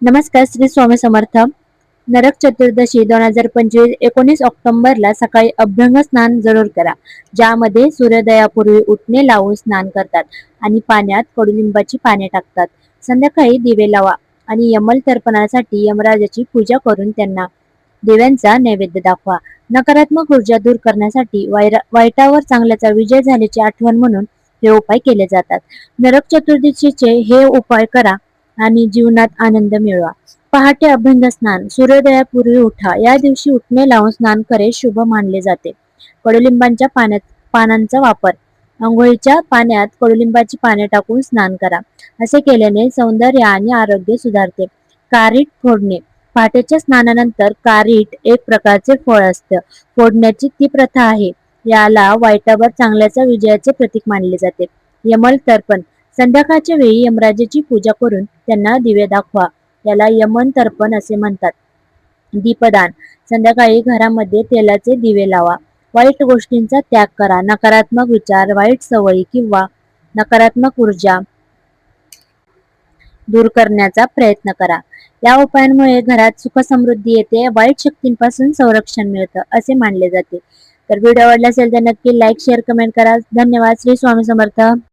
नमस्कार. श्री स्वामी समर्थ. नरक चतुर्दशी 2025 19 ऑक्टोबरला सकाळी अभ्यंग स्नान जरूर करा, ज्यामध्ये सूर्योदयापूर्वी उठणे लावून स्नान करतात आणि पाण्यात कडुलिंबाची पाने टाकतात. संध्याकाळी दिवे लावा आणि यमल तर्पणासाठी यमराजाची पूजा करून त्यांना दिव्यांचा नैवेद्य दाखवा. नकारात्मक ऊर्जा दूर करण्यासाठी वाईटावर चांगल्याचा विजय झाल्याची आठवण म्हणून हे उपाय केले जातात. नरक चतुर्दशीचे हे उपाय करा आणि जीवनात आनंद मिळवा. पहाटे अभ्यंग स्नान. सूर्योदयापूर्वी उठा. या दिवशी उठणे लावून स्नान करे शुभ मानले जाते. कडुलिंबाच्या पानांचा वापर. अंघोळीच्या पाण्यात कडुलिंबाची पाने टाकून स्नान करा. असे केल्याने सौंदर्य आणि आरोग्य सुधारते. कारीट फोडणे. पहाटेच्या स्नानानंतर कारीट एक प्रकारचे फळ असतं. फोडण्याची ती प्रथा आहे. याला वाईटावर चांगल्याचा विजयाचे प्रतीक मानले जाते. यमल तर्पण. संध्याकाळच्या वेळी यमराजाची पूजा करून त्यांना दिवे दाखवा. याला यमन तर्पण असे म्हणतात. दीपदान. संध्याकाळी घरामध्ये तेलाचे दिवे लावा. वाईट गोष्टींचा त्याग करा. नकारात्मक विचार, वाईट सवयी किंवा नकारात्मक ऊर्जा दूर करण्याचा प्रयत्न करा. या उपायांमुळे घरात सुख समृद्धी येते, वाईट शक्तींपासून संरक्षण मिळतं असे मानले जाते. तर व्हिडिओ आवडला असेल तर नक्की लाईक, शेअर, कमेंट करा. धन्यवाद. श्री स्वामी समर्थ.